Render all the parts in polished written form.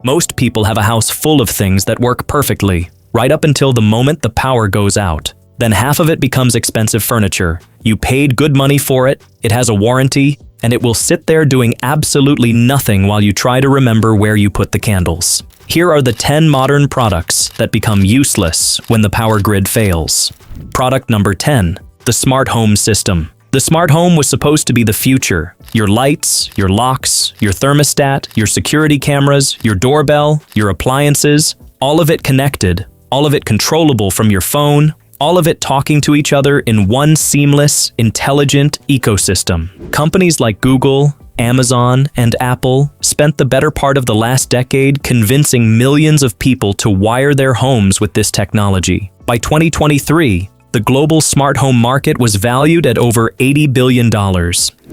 Most people have a house full of things that work perfectly, right up until the moment the power goes out. Then half of it becomes expensive furniture. You paid good money for it, it has a warranty, and it will sit there doing absolutely nothing while you try to remember where you put the candles. Here are the 10 modern products that become useless when the power grid fails. Product number 10. The smart home system. The smart home was supposed to be the future. Your lights, your locks, your thermostat, your security cameras, your doorbell, your appliances, all of it connected, all of it controllable from your phone, all of it talking to each other in one seamless, intelligent ecosystem. Companies like Google, Amazon, and Apple spent the better part of the last decade convincing millions of people to wire their homes with this technology. By 2023, the global smart home market was valued at over $80 billion.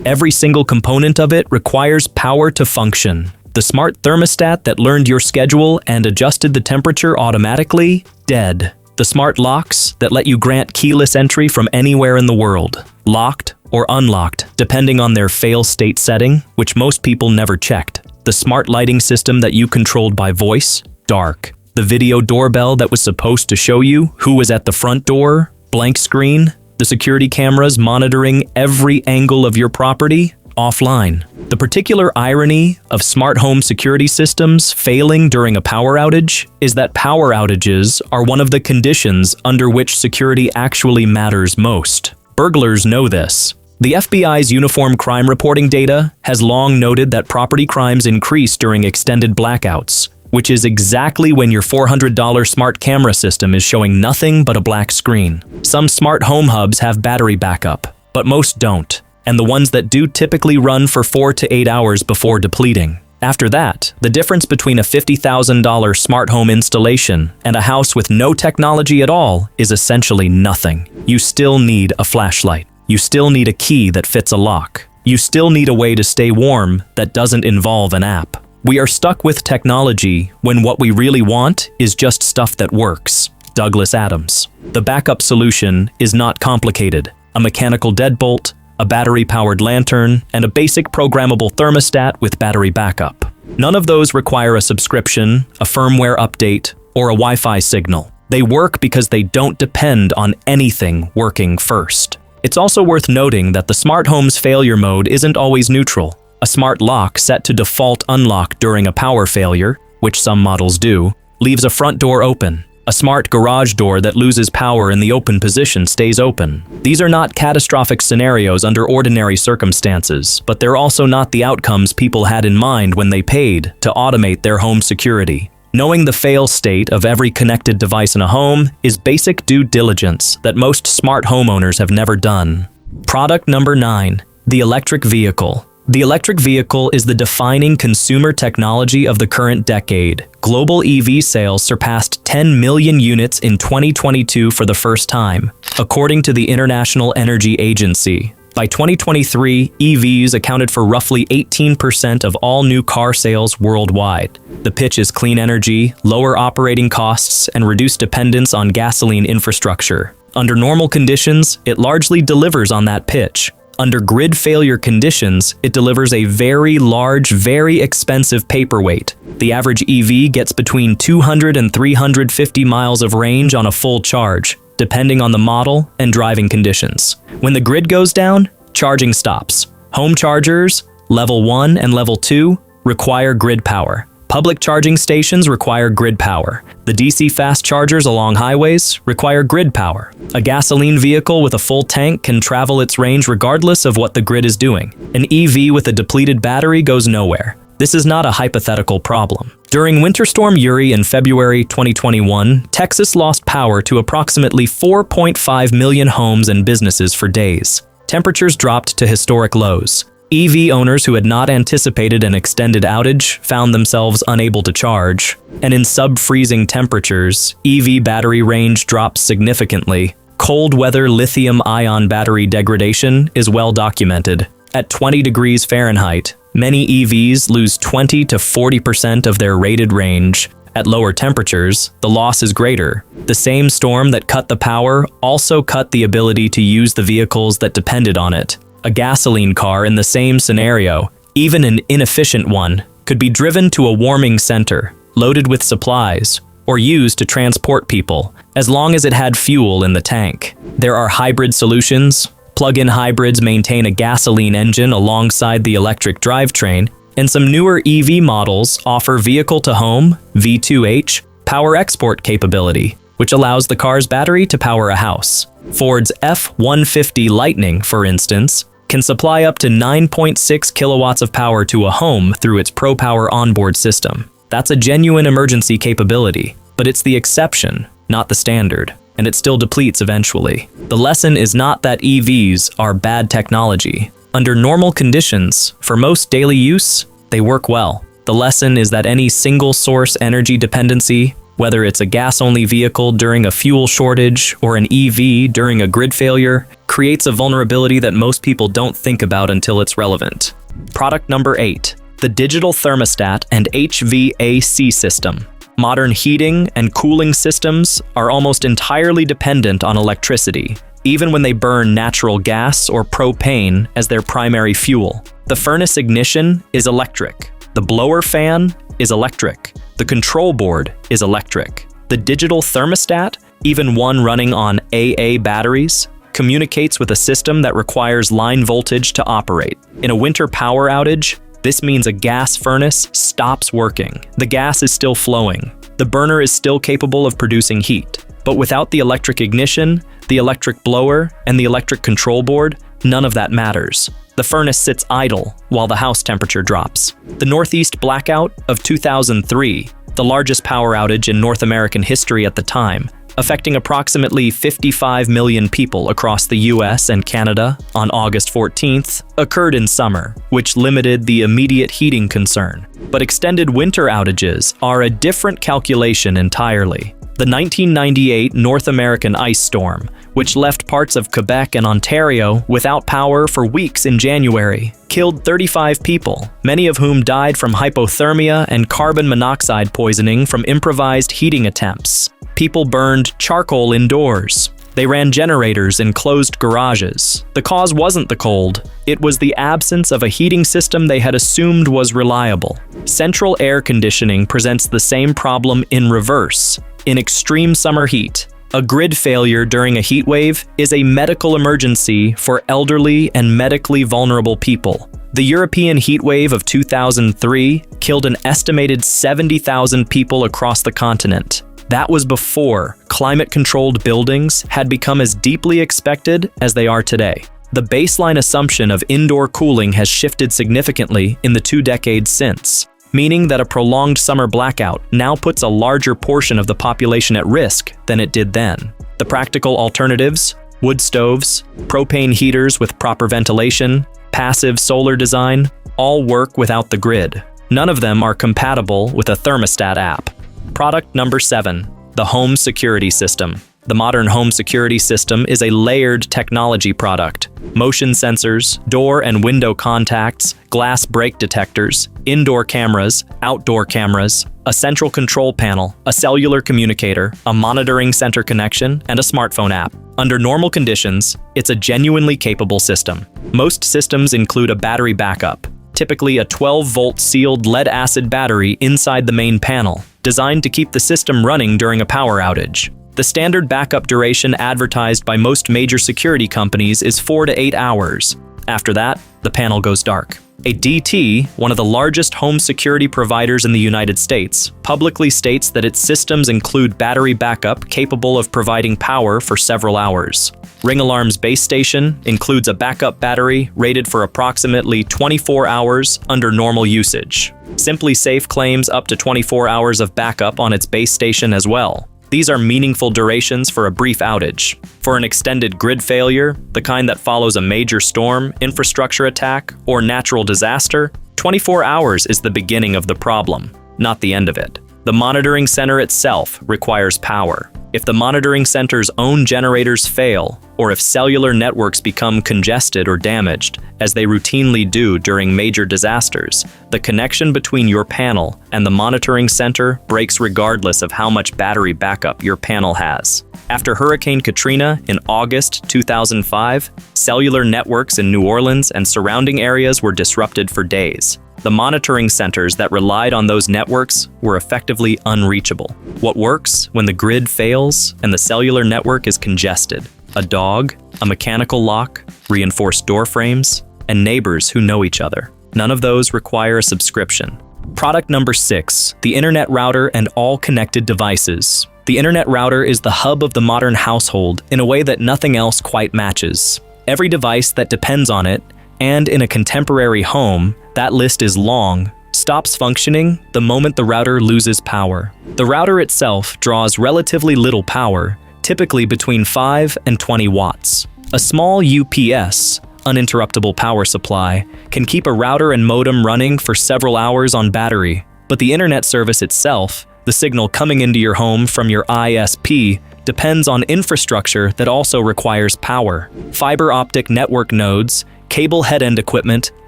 Every single component of it requires power to function. The smart thermostat that learned your schedule and adjusted the temperature automatically? Dead. The smart locks that let you grant keyless entry from anywhere in the world? Locked or unlocked, depending on their fail-state setting, which most people never checked. The smart lighting system that you controlled by voice? Dark. The video doorbell that was supposed to show you who was at the front door? Blank screen. The security cameras monitoring every angle of your property? Offline. The particular irony of smart home security systems failing during a power outage is that power outages are one of the conditions under which security actually matters most. Burglars know this. The FBI's uniform crime reporting data has long noted that property crimes increase during extended blackouts, which is exactly when your $400 smart camera system is showing nothing but a black screen. Some smart home hubs have battery backup, but most don't, and the ones that do typically run for 4 to 8 hours before depleting. After that, the difference between a $50,000 smart home installation and a house with no technology at all is essentially nothing. You still need a flashlight. You still need a key that fits a lock. You still need a way to stay warm that doesn't involve an app. We are stuck with technology when what we really want is just stuff that works. Douglas Adams. The backup solution is not complicated. A mechanical deadbolt, a battery-powered lantern, and a basic programmable thermostat with battery backup. None of those require a subscription, a firmware update, or a Wi-Fi signal. They work because they don't depend on anything working first. It's also worth noting that the smart home's failure mode isn't always neutral. A smart lock set to default unlock during a power failure, which some models do, leaves a front door open. A smart garage door that loses power in the open position stays open. These are not catastrophic scenarios under ordinary circumstances, but they're also not the outcomes people had in mind when they paid to automate their home security. Knowing the fail state of every connected device in a home is basic due diligence that most smart homeowners have never done. Product number 9. The electric vehicle. The electric vehicle is the defining consumer technology of the current decade. Global EV sales surpassed 10 million units in 2022 for the first time, according to the International Energy Agency. By 2023, EVs accounted for roughly 18% of all new car sales worldwide. The pitch is clean energy, lower operating costs, and reduced dependence on gasoline infrastructure. Under normal conditions, it largely delivers on that pitch. Under grid failure conditions, it delivers a very large, very expensive paperweight. The average EV gets between 200 and 350 miles of range on a full charge, depending on the model and driving conditions. When the grid goes down, charging stops. Home chargers, level 1 and level 2, require grid power. Public charging stations require grid power. The DC fast chargers along highways require grid power. A gasoline vehicle with a full tank can travel its range regardless of what the grid is doing. An EV with a depleted battery goes nowhere. This is not a hypothetical problem. During Winter Storm Uri in February 2021, Texas lost power to approximately 4.5 million homes and businesses for days. Temperatures dropped to historic lows. EV owners who had not anticipated an extended outage found themselves unable to charge, and in sub-freezing temperatures, EV battery range drops significantly. Cold weather lithium-ion battery degradation is well documented. At 20 degrees Fahrenheit, many EVs lose 20 to 40% of their rated range. At lower temperatures, the loss is greater. The same storm that cut the power also cut the ability to use the vehicles that depended on it. A gasoline car in the same scenario, even an inefficient one, could be driven to a warming center, loaded with supplies, or used to transport people, as long as it had fuel in the tank. There are hybrid solutions. Plug-in hybrids maintain a gasoline engine alongside the electric drivetrain, and some newer EV models offer vehicle-to-home (V2H) power export capability, which allows the car's battery to power a house. Ford's F-150 Lightning, for instance, can supply up to 9.6 kilowatts of power to a home through its ProPower onboard system. That's a genuine emergency capability, but it's the exception, not the standard, and it still depletes eventually. The lesson is not that EVs are bad technology. Under normal conditions, for most daily use, they work well. The lesson is that any single-source energy dependency, whether it's a gas-only vehicle during a fuel shortage or an EV during a grid failure, creates a vulnerability that most people don't think about until it's relevant. Product number 8. The digital thermostat and HVAC system. Modern heating and cooling systems are almost entirely dependent on electricity, even when they burn natural gas or propane as their primary fuel. The furnace ignition is electric. The blower fan is electric. The control board is electric. The digital thermostat, even one running on AA batteries, communicates with a system that requires line voltage to operate. In a winter power outage, this means a gas furnace stops working. The gas is still flowing. The burner is still capable of producing heat. But without the electric ignition, the electric blower, and the electric control board, none of that matters. The furnace sits idle while the house temperature drops. The Northeast blackout of 2003, the largest power outage in North American history at the time, affecting approximately 55 million people across the US and Canada on August 14th, occurred in summer, which limited the immediate heating concern. But extended winter outages are a different calculation entirely. The 1998 North American ice storm, which left parts of Quebec and Ontario without power for weeks in January, killed 35 people, many of whom died from hypothermia and carbon monoxide poisoning from improvised heating attempts. People burned charcoal indoors. They ran generators in closed garages. The cause wasn't the cold. It was the absence of a heating system they had assumed was reliable. Central air conditioning presents the same problem in reverse. In extreme summer heat, a grid failure during a heat wave is a medical emergency for elderly and medically vulnerable people. The European heat wave of 2003 killed an estimated 70,000 people across the continent. That was before climate-controlled buildings had become as deeply expected as they are today. The baseline assumption of indoor cooling has shifted significantly in the 2 decades since, meaning that a prolonged summer blackout now puts a larger portion of the population at risk than it did then. The practical alternatives, wood stoves, propane heaters with proper ventilation, passive solar design, all work without the grid. None of them are compatible with a thermostat app. Product number 7, the home security system. The modern home security system is a layered technology product. Motion sensors, door and window contacts, glass break detectors, indoor cameras, outdoor cameras, a central control panel, a cellular communicator, a monitoring center connection, and a smartphone app. Under normal conditions, it's a genuinely capable system. Most systems include a battery backup, typically a 12-volt sealed lead-acid battery inside the main panel, designed to keep the system running during a power outage. The standard backup duration advertised by most major security companies is 4 to 8 hours. After that, the panel goes dark. ADT, one of the largest home security providers in the United States, publicly states that its systems include battery backup capable of providing power for several hours. Ring Alarm's base station includes a backup battery rated for approximately 24 hours under normal usage. Simply Safe claims up to 24 hours of backup on its base station as well. These are meaningful durations for a brief outage. For an extended grid failure, the kind that follows a major storm, infrastructure attack, or natural disaster, 24 hours is the beginning of the problem, not the end of it. The monitoring center itself requires power. If the monitoring center's own generators fail, or if cellular networks become congested or damaged, as they routinely do during major disasters, the connection between your panel and the monitoring center breaks regardless of how much battery backup your panel has. After Hurricane Katrina in August 2005, cellular networks in New Orleans and surrounding areas were disrupted for days. The monitoring centers that relied on those networks were effectively unreachable. What works when the grid fails and the cellular network is congested? A dog, a mechanical lock, reinforced door frames, and neighbors who know each other. None of those require a subscription. Product number 6, the Internet router and all connected devices. The Internet router is the hub of the modern household in a way that nothing else quite matches. Every device that depends on it, and in a contemporary home, that list is long, stops functioning the moment the router loses power. The router itself draws relatively little power, typically between 5 and 20 watts. A small UPS, uninterruptible power supply, can keep a router and modem running for several hours on battery, but the internet service itself, the signal coming into your home from your ISP, depends on infrastructure that also requires power. Fiber optic network nodes, cable head-end equipment,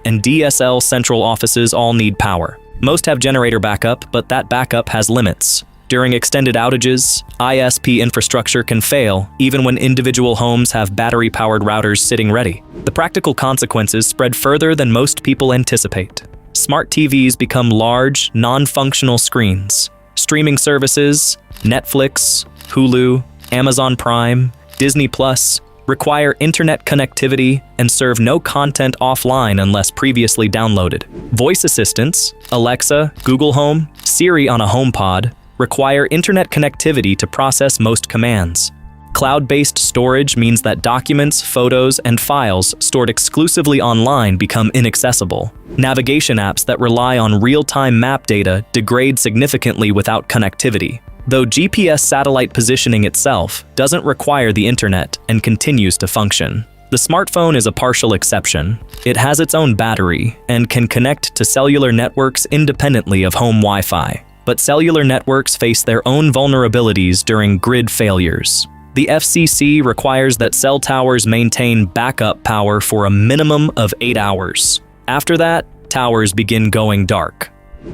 and DSL central offices all need power. Most have generator backup, but that backup has limits. During extended outages, ISP infrastructure can fail, even when individual homes have battery-powered routers sitting ready. The practical consequences spread further than most people anticipate. Smart TVs become large, non-functional screens. Streaming services, Netflix, Hulu, Amazon Prime, Disney Plus, require internet connectivity and serve no content offline unless previously downloaded. Voice assistants, Alexa, Google Home, Siri on a HomePod, require internet connectivity to process most commands. Cloud-based storage means that documents, photos, and files stored exclusively online become inaccessible. Navigation apps that rely on real-time map data degrade significantly without connectivity, though GPS satellite positioning itself doesn't require the internet and continues to function. The smartphone is a partial exception. It has its own battery and can connect to cellular networks independently of home Wi-Fi. But cellular networks face their own vulnerabilities during grid failures. The FCC requires that cell towers maintain backup power for a minimum of 8 hours. After that, towers begin going dark.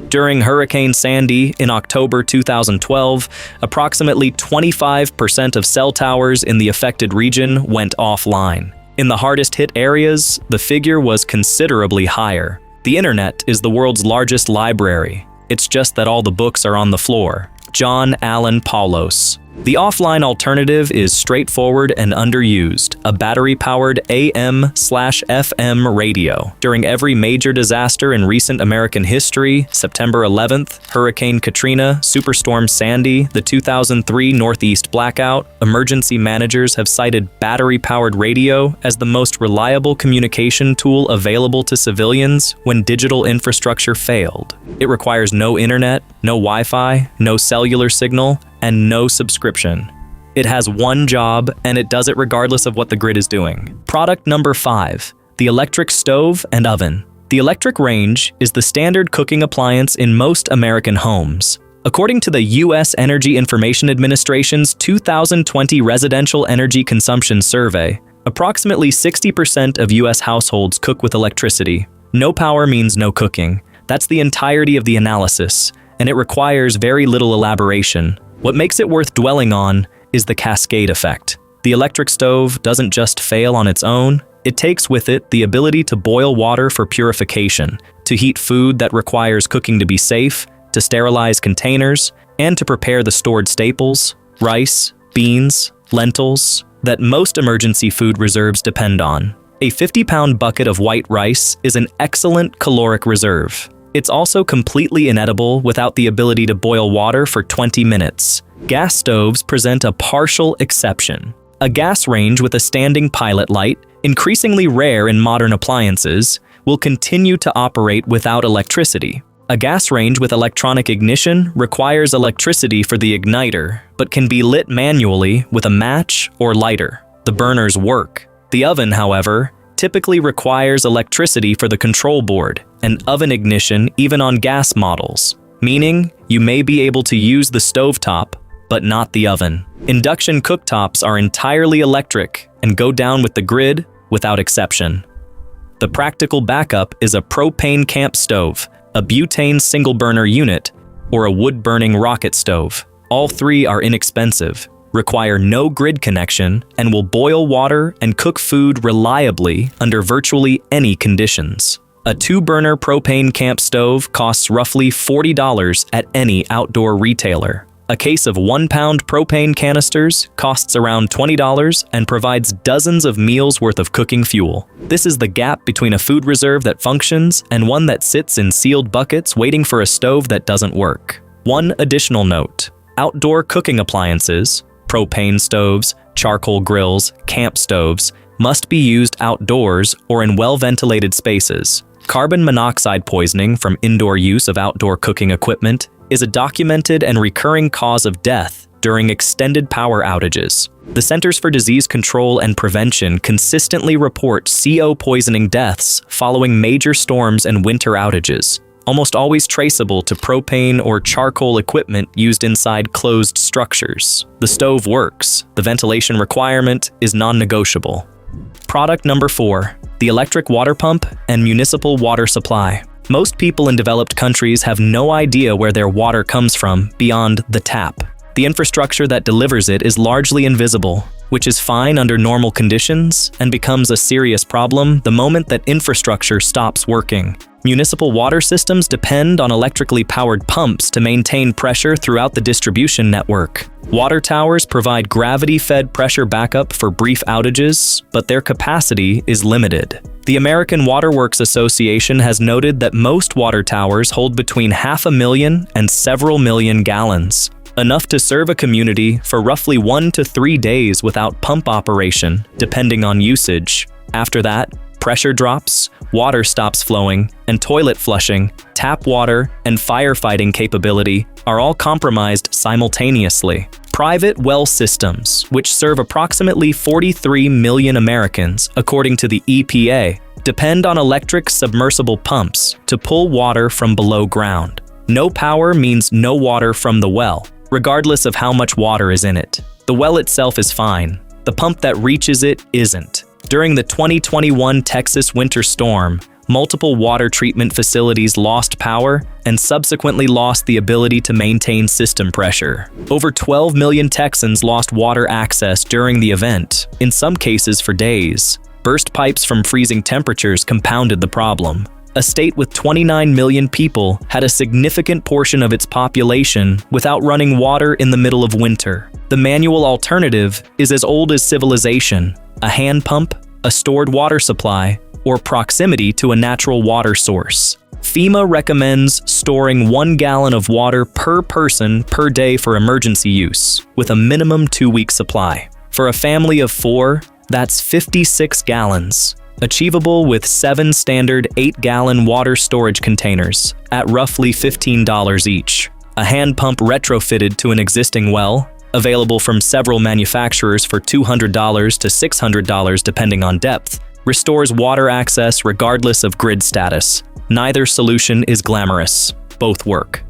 During Hurricane Sandy in October 2012, approximately 25% of cell towers in the affected region went offline. In the hardest hit areas, the figure was considerably higher. The internet is the world's largest library. It's just that all the books are on the floor. John Allen Paulos. The offline alternative is straightforward and underused, a battery-powered AM/FM radio. During every major disaster in recent American history, September 11th, Hurricane Katrina, Superstorm Sandy, the 2003 Northeast blackout, emergency managers have cited battery-powered radio as the most reliable communication tool available to civilians when digital infrastructure failed. It requires no internet, no Wi-Fi, no cellular signal, and no subscription. It has one job, and it does it regardless of what the grid is doing. Product number 5, the electric stove and oven. The electric range is the standard cooking appliance in most American homes. According to the U.S. Energy Information Administration's 2020 Residential Energy Consumption Survey, approximately 60% of U.S. households cook with electricity. No power means no cooking. That's the entirety of the analysis, and it requires very little elaboration. What makes it worth dwelling on is the cascade effect. The electric stove doesn't just fail on its own, it takes with it the ability to boil water for purification, to heat food that requires cooking to be safe, to sterilize containers, and to prepare the stored staples, rice, beans, lentils, that most emergency food reserves depend on. A 50-pound bucket of white rice is an excellent caloric reserve. It's also completely inedible without the ability to boil water for 20 minutes. Gas stoves present a partial exception. A gas range with a standing pilot light, increasingly rare in modern appliances, will continue to operate without electricity. A gas range with electronic ignition requires electricity for the igniter, but can be lit manually with a match or lighter. The burners work. The oven, however, typically requires electricity for the control board, and oven ignition even on gas models, meaning you may be able to use the stovetop, but not the oven. Induction cooktops are entirely electric and go down with the grid without exception. The practical backup is a propane camp stove, a butane single-burner unit, or a wood-burning rocket stove. All three are inexpensive, require no grid connection, and will boil water and cook food reliably under virtually any conditions. A 2-burner propane camp stove costs roughly $40 at any outdoor retailer. A case of 1-pound propane canisters costs around $20 and provides dozens of meals worth of cooking fuel. This is the gap between a food reserve that functions and one that sits in sealed buckets waiting for a stove that doesn't work. One additional note: outdoor cooking appliances, propane stoves, charcoal grills, camp stoves, must be used outdoors or in well-ventilated spaces. Carbon monoxide poisoning from indoor use of outdoor cooking equipment is a documented and recurring cause of death during extended power outages. The Centers for Disease Control and Prevention consistently report CO poisoning deaths following major storms and winter outages, almost always traceable to propane or charcoal equipment used inside closed structures. The stove works. The ventilation requirement is non-negotiable. Product number 4, the electric water pump and municipal water supply. Most people in developed countries have no idea where their water comes from beyond the tap. The infrastructure that delivers it is largely invisible, which is fine under normal conditions and becomes a serious problem the moment that infrastructure stops working. Municipal water systems depend on electrically powered pumps to maintain pressure throughout the distribution network. Water towers provide gravity-fed pressure backup for brief outages, but their capacity is limited. The American Water Works Association has noted that most water towers hold between 500,000 and several million gallons, enough to serve a community for roughly 1 to 3 days without pump operation, depending on usage. After that, pressure drops, water stops flowing, and toilet flushing, tap water, and firefighting capability are all compromised simultaneously. Private well systems, which serve approximately 43 million Americans, according to the EPA, depend on electric submersible pumps to pull water from below ground. No power means no water from the well, regardless of how much water is in it. The well itself is fine. The pump that reaches it isn't. During the 2021 Texas winter storm, multiple water treatment facilities lost power and subsequently lost the ability to maintain system pressure. Over 12 million Texans lost water access during the event, in some cases for days. Burst pipes from freezing temperatures compounded the problem. A state with 29 million people had a significant portion of its population without running water in the middle of winter. The manual alternative is as old as civilization: a hand pump, a stored water supply, or proximity to a natural water source. FEMA recommends storing 1 gallon of water per person per day for emergency use, with a minimum 2-week supply. For a family of 4, that's 56 gallons, achievable with 7 standard 8-gallon water storage containers at roughly $15 each. A hand pump retrofitted to an existing well, available from several manufacturers for $200 to $600 depending on depth, restores water access regardless of grid status. Neither solution is glamorous. Both work.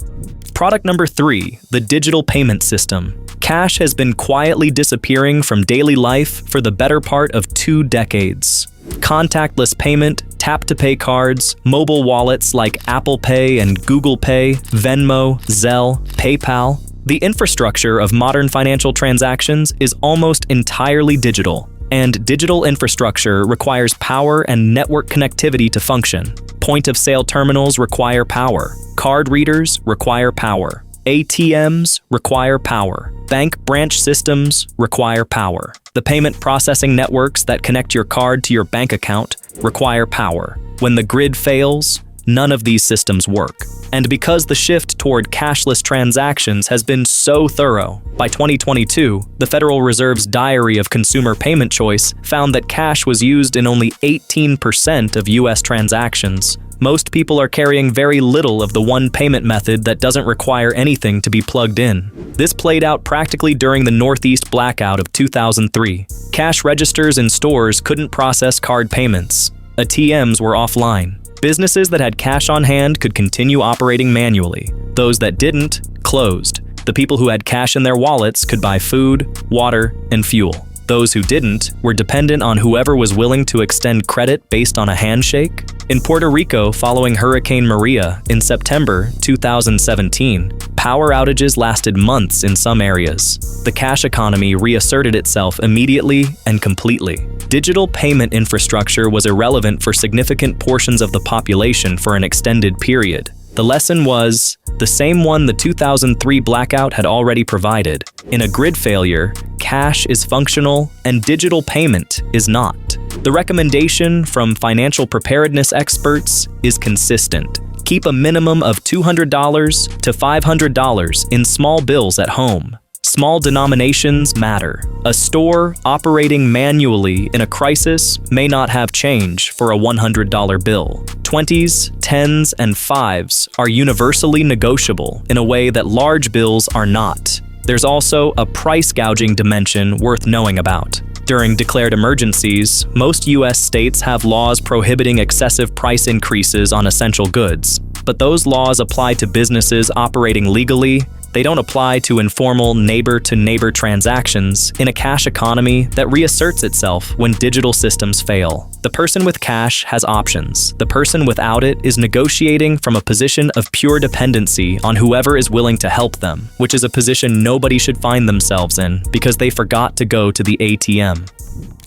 Product number 3, the digital payment system. Cash has been quietly disappearing from daily life for the better part of 2 decades. Contactless payment, tap-to-pay cards, mobile wallets like Apple Pay and Google Pay, Venmo, Zelle, PayPal. The infrastructure of modern financial transactions is almost entirely digital, and digital infrastructure requires power and network connectivity to function. Point-of-sale terminals require power. Card readers require power. ATMs require power. Bank branch systems require power. The payment processing networks that connect your card to your bank account require power. When the grid fails, none of these systems work. And because the shift toward cashless transactions has been so thorough, by 2022, the Federal Reserve's Diary of Consumer Payment Choice found that cash was used in only 18% of US transactions. Most people are carrying very little of the one payment method that doesn't require anything to be plugged in. This played out practically during the Northeast blackout of 2003. Cash registers in stores couldn't process card payments. ATMs were offline. Businesses that had cash on hand could continue operating manually. Those that didn't, closed. The people who had cash in their wallets could buy food, water, and fuel. Those who didn't were dependent on whoever was willing to extend credit based on a handshake. In Puerto Rico, following Hurricane Maria in September 2017, power outages lasted months in some areas. The cash economy reasserted itself immediately and completely. Digital payment infrastructure was irrelevant for significant portions of the population for an extended period. The lesson was the same one the 2003 blackout had already provided. In a grid failure, cash is functional and digital payment is not. The recommendation from financial preparedness experts is consistent. Keep a minimum of $200 to $500 in small bills at home. Small denominations matter. A store operating manually in a crisis may not have change for a $100 bill. 20s, 10s, and 5s are universally negotiable in a way that large bills are not. There's also a price gouging dimension worth knowing about. During declared emergencies, most U.S. states have laws prohibiting excessive price increases on essential goods. But those laws apply to businesses operating legally. They don't apply to informal neighbor-to-neighbor transactions in a cash economy that reasserts itself when digital systems fail. The person with cash has options. The person without it is negotiating from a position of pure dependency on whoever is willing to help them, which is a position nobody should find themselves in because they forgot to go to the ATM.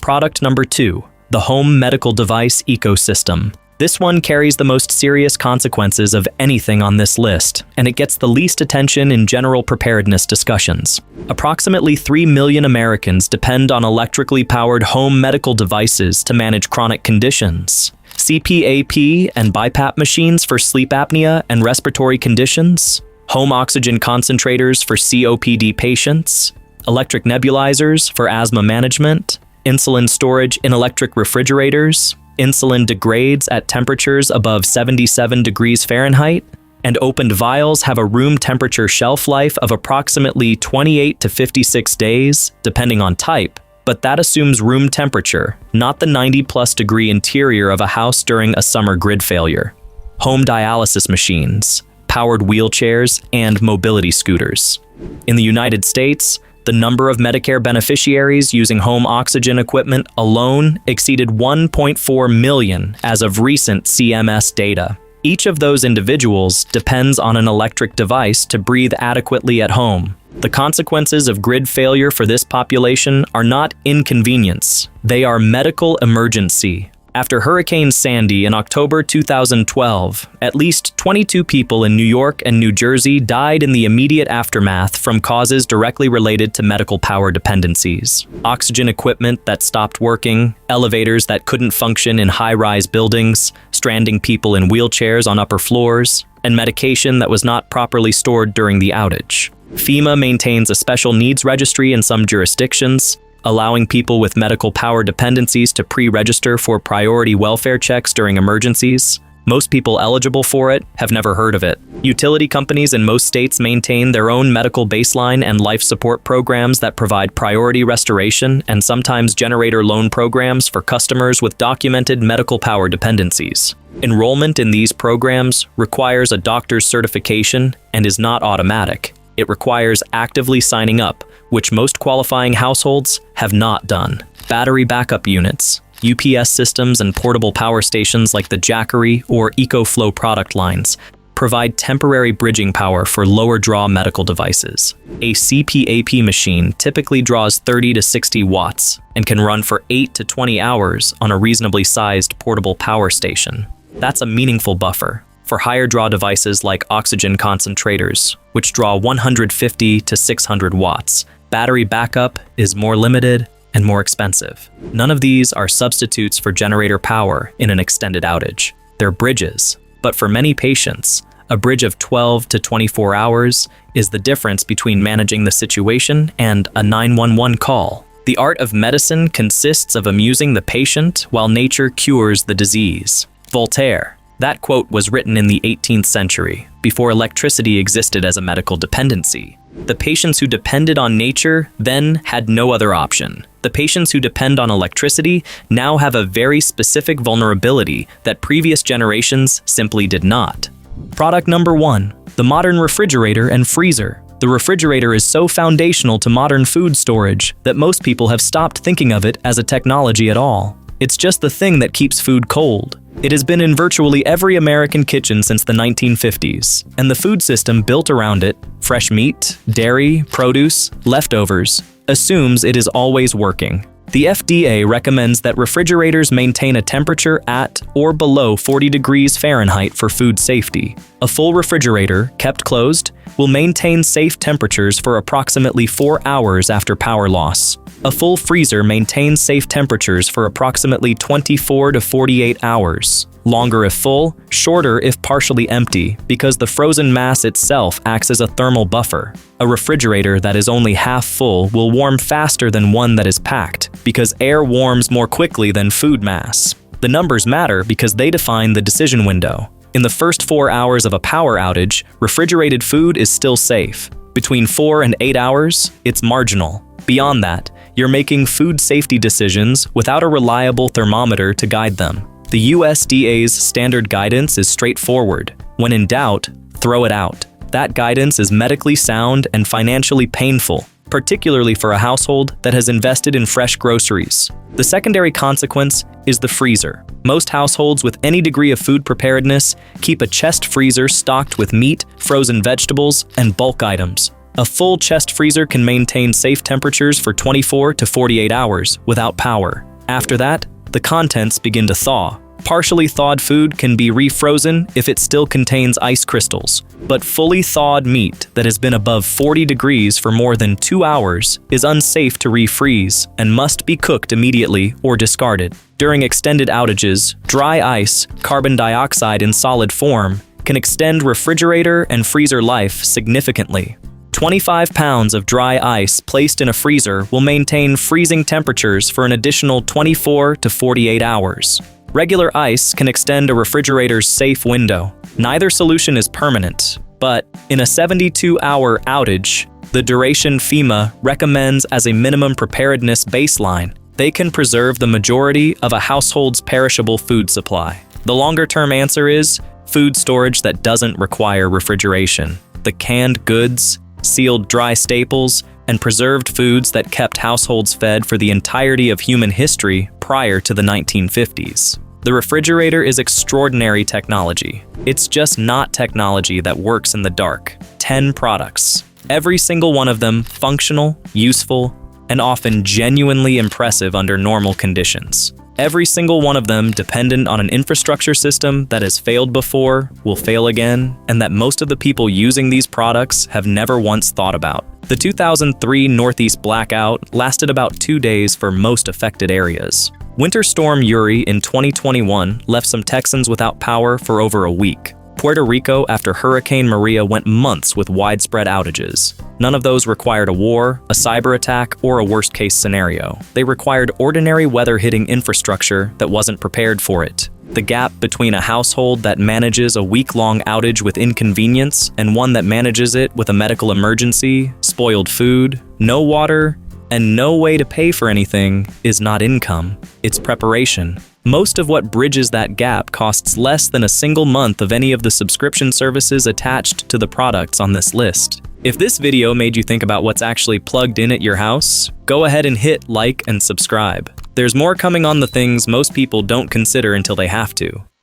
Product number 2, the home medical device ecosystem. This one carries the most serious consequences of anything on this list, and it gets the least attention in general preparedness discussions. Approximately 3 million Americans depend on electrically powered home medical devices to manage chronic conditions. CPAP and BiPAP machines for sleep apnea and respiratory conditions, home oxygen concentrators for COPD patients, electric nebulizers for asthma management, insulin storage in electric refrigerators, insulin degrades at temperatures above 77 degrees Fahrenheit, and opened vials have a room temperature shelf life of approximately 28 to 56 days, depending on type, but that assumes room temperature, not the 90+ degree interior of a house during a summer grid failure. Home dialysis machines, powered wheelchairs, and mobility scooters. In the United States, the number of Medicare beneficiaries using home oxygen equipment alone exceeded 1.4 million as of recent CMS data. Each of those individuals depends on an electric device to breathe adequately at home. The consequences of grid failure for this population are not inconvenience, they are medical emergency. After Hurricane Sandy in October 2012, at least 22 people in New York and New Jersey died in the immediate aftermath from causes directly related to medical power dependencies. Oxygen equipment that stopped working, elevators that couldn't function in high-rise buildings, stranding people in wheelchairs on upper floors, and medication that was not properly stored during the outage. FEMA maintains a special needs registry in some jurisdictions, allowing people with medical power dependencies to pre-register for priority welfare checks during emergencies. Most people eligible for it have never heard of it. Utility companies in most states maintain their own medical baseline and life support programs that provide priority restoration and sometimes generator loan programs for customers with documented medical power dependencies. Enrollment in these programs requires a doctor's certification and is not automatic. It requires actively signing up, which most qualifying households have not done. Battery backup units, UPS systems, and portable power stations like the Jackery or EcoFlow product lines provide temporary bridging power for lower draw medical devices. A CPAP machine typically draws 30 to 60 watts and can run for 8 to 20 hours on a reasonably sized portable power station. That's a meaningful buffer. For higher draw devices like oxygen concentrators, which draw 150 to 600 watts, battery backup is more limited and more expensive. None of these are substitutes for generator power in an extended outage. They're bridges, but for many patients, a bridge of 12 to 24 hours is the difference between managing the situation and a 911 call. The art of medicine consists of amusing the patient while nature cures the disease. Voltaire. That quote was written in the 18th century, before electricity existed as a medical dependency. The patients who depended on nature then had no other option. The patients who depend on electricity now have a very specific vulnerability that previous generations simply did not. Product number 1, the modern refrigerator and freezer. The refrigerator is so foundational to modern food storage that most people have stopped thinking of it as a technology at all. It's just the thing that keeps food cold. It has been in virtually every American kitchen since the 1950s, and the food system built around it, fresh meat, dairy, produce, leftovers, assumes it is always working. The FDA recommends that refrigerators maintain a temperature at or below 40 degrees Fahrenheit for food safety. A full refrigerator, kept closed, will maintain safe temperatures for approximately 4 hours after power loss. A full freezer maintains safe temperatures for approximately 24 to 48 hours. Longer if full, shorter if partially empty, because the frozen mass itself acts as a thermal buffer. A refrigerator that is only half full will warm faster than one that is packed, because air warms more quickly than food mass. The numbers matter because they define the decision window. In the first 4 hours of a power outage, refrigerated food is still safe. Between 4 and 8 hours, it's marginal. Beyond that, you're making food safety decisions without a reliable thermometer to guide them. The USDA's standard guidance is straightforward. When in doubt, throw it out. That guidance is medically sound and financially painful, particularly for a household that has invested in fresh groceries. The secondary consequence is the freezer. Most households with any degree of food preparedness keep a chest freezer stocked with meat, frozen vegetables, and bulk items. A full chest freezer can maintain safe temperatures for 24 to 48 hours without power. After that, the contents begin to thaw. Partially thawed food can be refrozen if it still contains ice crystals, but fully thawed meat that has been above 40 degrees for more than 2 hours is unsafe to refreeze and must be cooked immediately or discarded. During extended outages, dry ice, carbon dioxide in solid form, can extend refrigerator and freezer life significantly. 25 pounds of dry ice placed in a freezer will maintain freezing temperatures for an additional 24 to 48 hours. Regular ice can extend a refrigerator's safe window. Neither solution is permanent, but in a 72-hour outage, the duration FEMA recommends as a minimum preparedness baseline, they can preserve the majority of a household's perishable food supply. The longer-term answer is food storage that doesn't require refrigeration. The canned goods, sealed dry staples, and preserved foods that kept households fed for the entirety of human history prior to the 1950s. The refrigerator is extraordinary technology. It's just not technology that works in the dark. 10 products. Every single one of them functional, useful, and often genuinely impressive under normal conditions. Every single one of them dependent on an infrastructure system that has failed before, will fail again, and that most of the people using these products have never once thought about. The 2003 Northeast blackout lasted about 2 days for most affected areas. Winter Storm Uri in 2021 left some Texans without power for over a week. Puerto Rico after Hurricane Maria went months with widespread outages. None of those required a war, a cyber attack, or a worst-case scenario. They required ordinary weather hitting infrastructure that wasn't prepared for it. The gap between a household that manages a week-long outage with inconvenience and one that manages it with a medical emergency, spoiled food, no water, and no way to pay for anything is not income, it's preparation. Most of what bridges that gap costs less than a single month of any of the subscription services attached to the products on this list. If this video made you think about what's actually plugged in at your house, go ahead and hit like and subscribe. There's more coming on the things most people don't consider until they have to.